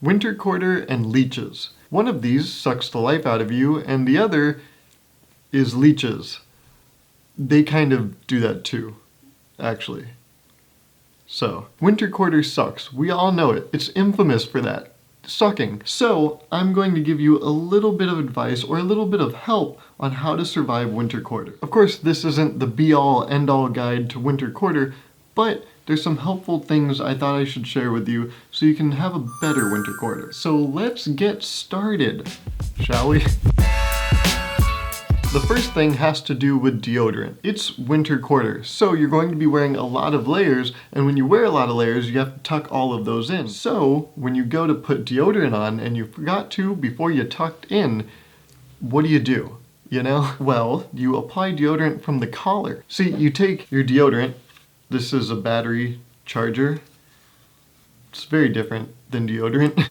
winter quarter and leeches. One of these sucks the life out of you, and the other is leeches. They kind of do that too, actually. So, winter quarter sucks. We all know it. It's infamous for that. Sucking. So, I'm going to give you a little bit of advice or a little bit of help on how to survive winter quarter. Of course, this isn't the be-all, end-all guide to winter quarter, but there's some helpful things I thought I should share with you so you can have a better winter quarter. So let's get started, shall we? The first thing has to do with deodorant. It's winter quarter, so you're going to be wearing a lot of layers, and when you wear a lot of layers, you have to tuck all of those in. So when you go to put deodorant on and you forgot to before you tucked in, what do? You know? Well, you apply deodorant from the collar. See, you take your deodorant. This is a battery charger. It's very different than deodorant.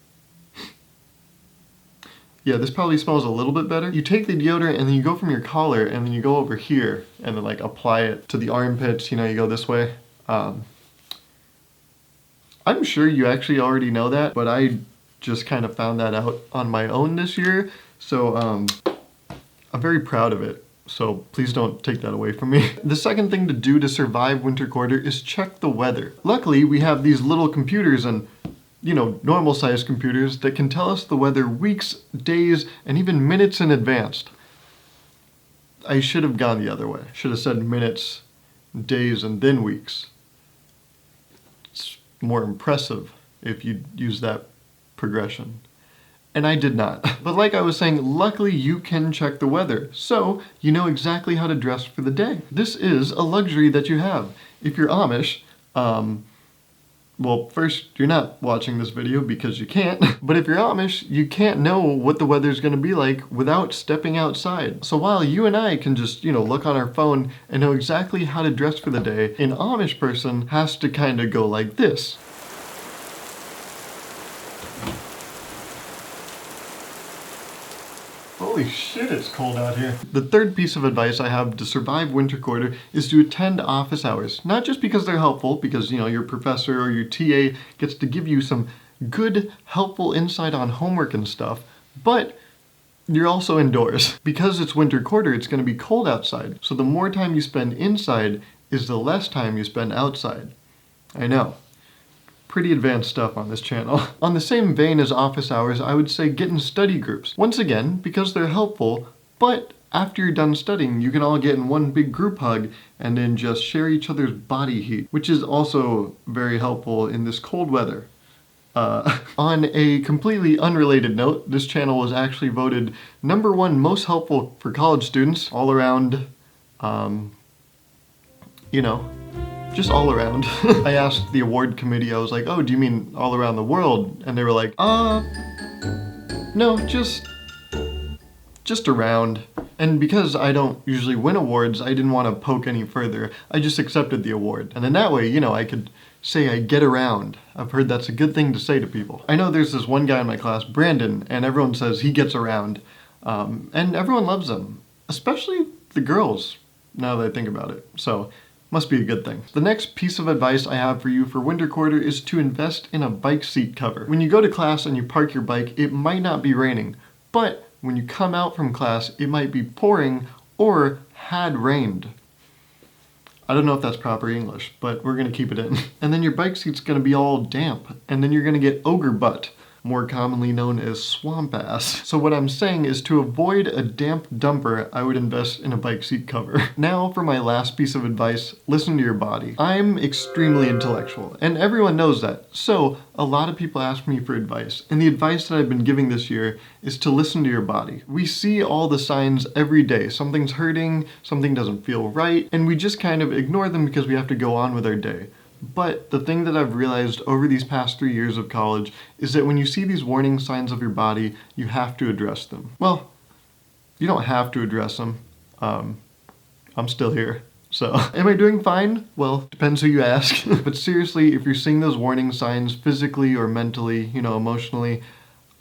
Yeah, this probably smells a little bit better. You take the deodorant and then you go from your collar and then you go over here and then like apply it to the armpits, you know, you go this way. I'm sure you actually already know that, but I just kind of found that out on my own this year. So I'm very proud of it. So please don't take that away from me. The second thing to do to survive winter quarter is check the weather. Luckily, we have these little computers and, you know, normal sized computers that can tell us the weather weeks, days, and even minutes in advance. I should have gone the other way. Should have said minutes, days, and then weeks. It's more impressive if you use that progression. And I did not. But like I was saying, luckily you can check the weather, so you know exactly how to dress for the day. This is a luxury that you have. If you're Amish, well, first, you're not watching this video because you can't, but if you're Amish, you can't know what the weather's gonna be like without stepping outside. So while you and I can just, you know, look on our phone and know exactly how to dress for the day, an Amish person has to kind of go like this. Holy shit, it's cold out here. The third piece of advice I have to survive winter quarter is to attend office hours. Not just because they're helpful, because, you know, your professor or your TA gets to give you some good, helpful insight on homework and stuff, but you're also indoors. Because it's winter quarter, it's gonna be cold outside. So the more time you spend inside is the less time you spend outside. I know. Pretty advanced stuff on this channel. On the same vein as office hours, I would say get in study groups. Once again, because they're helpful, but after you're done studying, you can all get in one big group hug and then just share each other's body heat, which is also very helpful in this cold weather. On a completely unrelated note, this channel was actually voted #1 most helpful for college students all around, you know, just all around. I asked the award committee, I was like, oh, do you mean all around the world? And they were like, no, just around. And because I don't usually win awards, I didn't want to poke any further. I just accepted the award. And then that way, you know, I could say I get around. I've heard that's a good thing to say to people. I know there's this one guy in my class, Brandon, and everyone says he gets around. And everyone loves him, especially the girls, now that I think about it. So, must be a good thing. The next piece of advice I have for you for winter quarter is to invest in a bike seat cover. When you go to class and you park your bike, it might not be raining, but when you come out from class, it might be pouring or had rained. I don't know if that's proper English, but we're gonna keep it in. And then your bike seat's gonna be all damp, and then you're gonna get ogre butt, more commonly known as swamp ass. So what I'm saying is to avoid a damp dumper, I would invest in a bike seat cover. Now for my last piece of advice, listen to your body. I'm extremely intellectual, and everyone knows that. So a lot of people ask me for advice, and the advice that I've been giving this year is to listen to your body. We see all the signs every day. Something's hurting, something doesn't feel right, and we just kind of ignore them because we have to go on with our day. But the thing that I've realized over these past 3 years of college is that when you see these warning signs of your body, you have to address them. Well, you don't have to address them. I'm still here. So, am I doing fine? Well, depends who you ask. But seriously, if you're seeing those warning signs physically or mentally, you know, emotionally,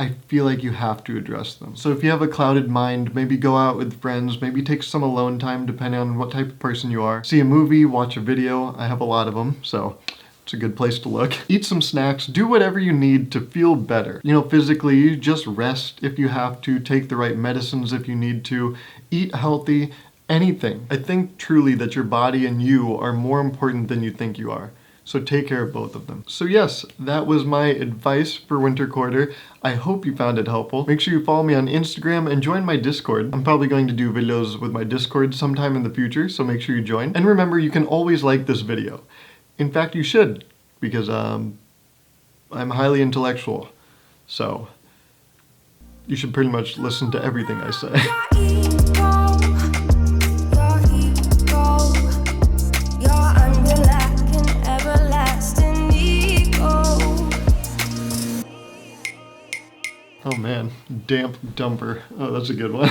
I feel like you have to address them. So if you have a clouded mind, maybe go out with friends, maybe take some alone time depending on what type of person you are. See a movie, watch a video. I have a lot of them, so It's a good place to look. Eat some snacks, do whatever you need to feel better. You know, physically, just rest if you have to, take the right medicines if you need to, eat healthy, anything. I think truly that your body and you are more important than you think you are. So take care of both of them. So yes, that was my advice for winter quarter. I hope you found it helpful. Make sure you follow me on Instagram and join my Discord. I'm probably going to do videos with my Discord sometime in the future, so make sure you join. And remember, you can always like this video. In fact, you should, because I'm highly intellectual. So you should pretty much listen to everything I say. Oh man, damp dumper. Oh, that's a good one.